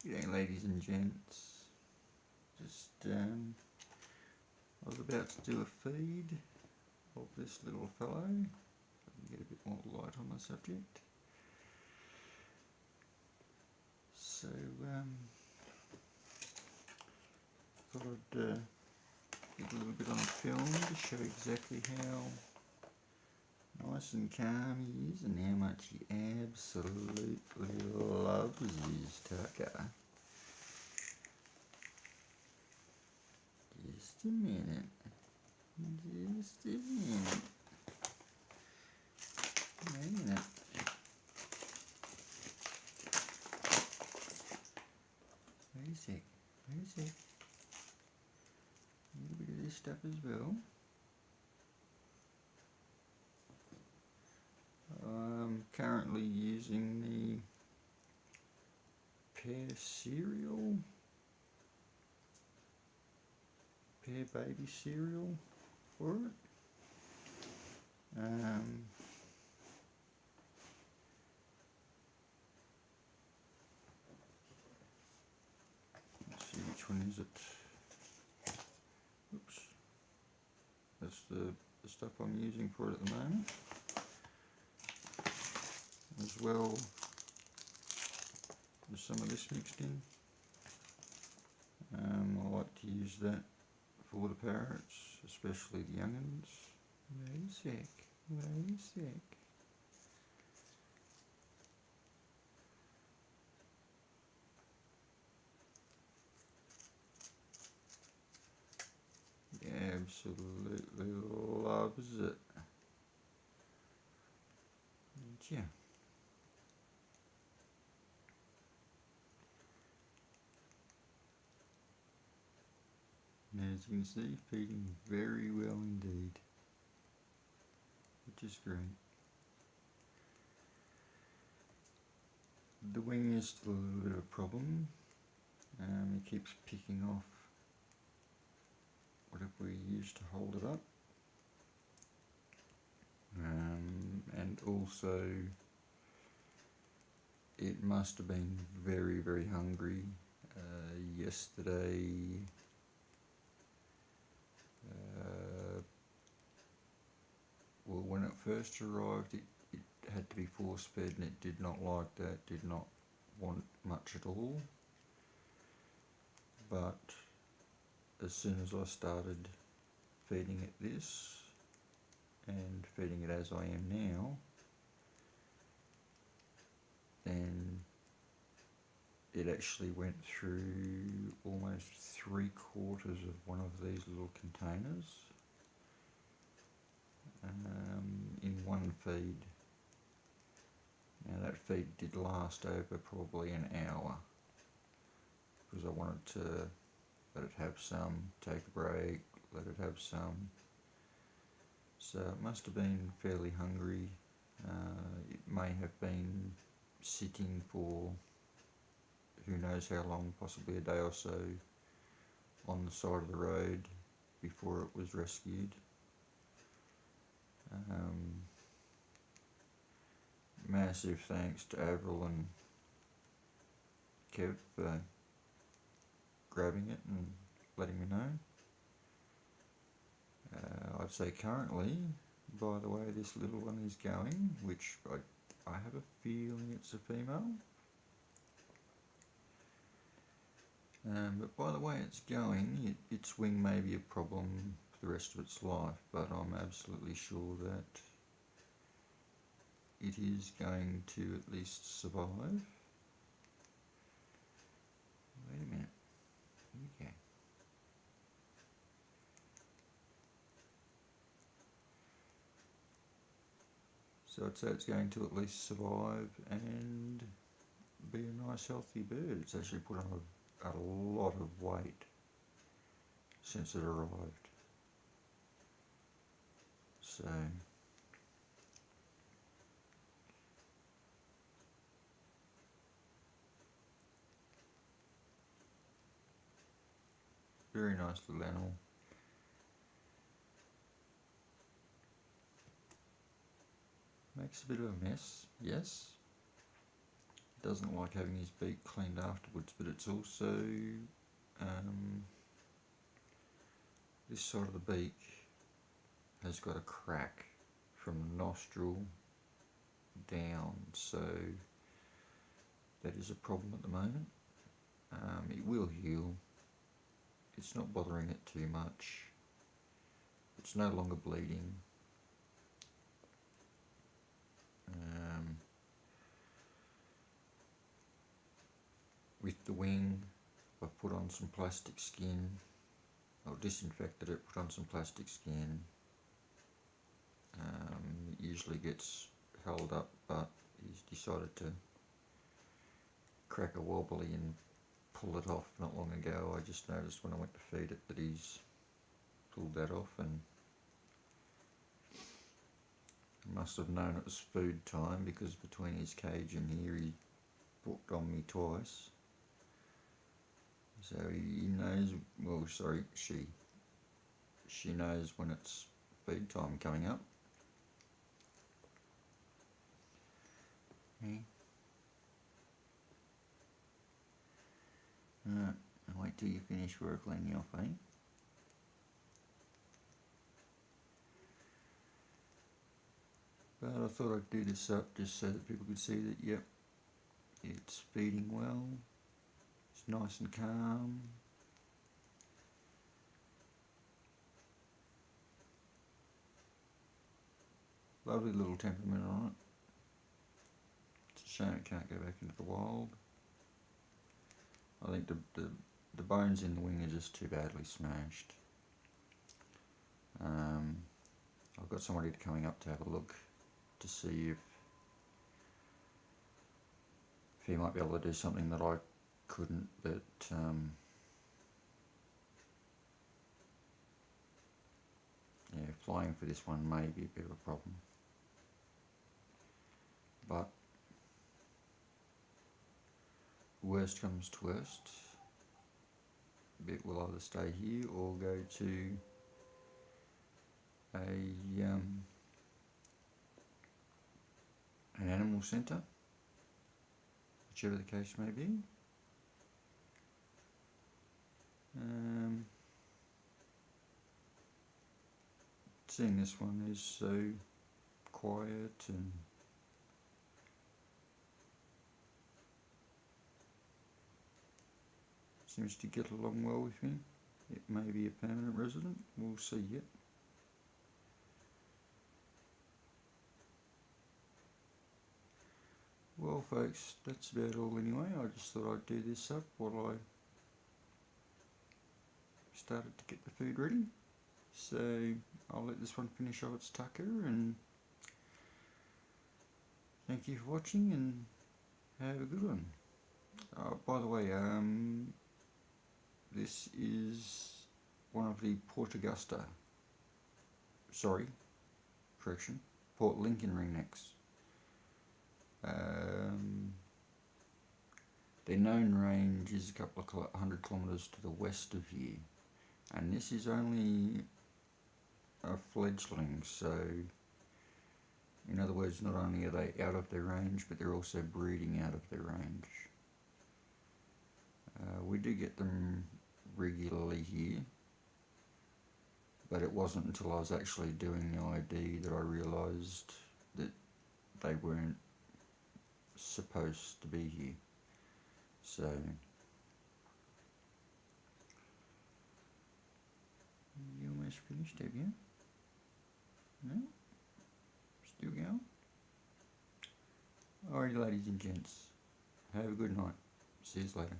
G'day ladies and gents, I was about to do a feed of this little fellow, so I can get a bit more light on the subject. So thought I'd get a little bit on film to show exactly how nice and calm he is and how much he absolutely loves his tucker. Just a minute. Just a minute. Wait a minute. Wait a sec. Wait a sec. A little bit of this stuff as well. I'm currently using the pear baby cereal for it. Let's see, which one is it? Oops. That's the stuff I'm using for it at the moment. As well, there's some of this mixed in. I like to use that for the parrots, especially the young'uns. Wait a sec, wait a sec. He absolutely loves it. Yeah. And as you can see, feeding very well indeed, which is great. The wing is still a little bit of a problem. He keeps picking off whatever we used to hold it up. And also it must have been very, very hungry. Yesterday, well, when it first arrived, it had to be force fed, and it did not like that, did not want much at all. But as soon as I started feeding it this, and feeding it as I am now, then it actually went through almost 3/4 of one of these little containers in one feed. Now that feed did last over probably an hour, because I wanted to let it have some, take a break, let it have some. So it must have been fairly hungry. It may have been sitting for who knows how long, possibly a day or so, on the side of the road before it was rescued. Massive thanks to Avril and Kev for grabbing it and letting me know. I'd say currently, by the way this little one is going, which I have a feeling it's a female. But by the way it's going, its wing may be a problem for the rest of its life, but I'm absolutely sure that it is going to at least survive. Wait a minute. Okay. So I'd say it's going to at least survive and be a nice healthy bird. It's actually put on a lot of weight since it arrived. So very nice little animal. Makes a bit of a mess, yes. doesn't like having his beak cleaned afterwards, but it's also this side of the beak has got a crack from the nostril down, so that is a problem at the moment. It will heal. It's not bothering it too much. It's no longer bleeding. With the wing, I've put on some plastic skin. I've disinfected it, put on some plastic skin. It usually gets held up, but he's decided to crack a wobbly and pull it off not long ago. I just noticed when I went to feed it that he's pulled that off, and I must have known it was food time, because between his cage and here he walked on me twice. So he knows, well, sorry, she knows when it's feed time coming up. Okay. I'll wait till you finish work, cleaning off, eh? But I thought I'd do this up just so that people could see that, yep, it's feeding well, it's nice and calm. Lovely little temperament on it. It's a shame it can't go back into the wild. I think the bones in the wing are just too badly smashed. I've got somebody coming up to have a look to see if he might be able to do something that I couldn't, but yeah, flying for this one may be a bit of a problem. But worst comes to worst, it will either stay here or go to an animal centre, whichever the case may be. Seeing this one is so quiet and seems to get along well with me. It may be a permanent resident, we'll see yet. Well folks, that's about all anyway. I just thought I'd do this up while I started to get the food ready. So I'll let this one finish off its tucker, and thank you for watching and have a good one. By the way, this is one of the Port Lincoln Ringnecks. Their known range is a couple of 100 kilometres to the west of here, and this is only a fledgling, so in other words, not only are they out of their range, but they're also breeding out of their range. We do get them regularly here, but it wasn't until I was actually doing the ID that I realised that they weren't supposed to be here. So you almost finished, have you? No? Still going? Alrighty ladies and gents, have a good night. See you later.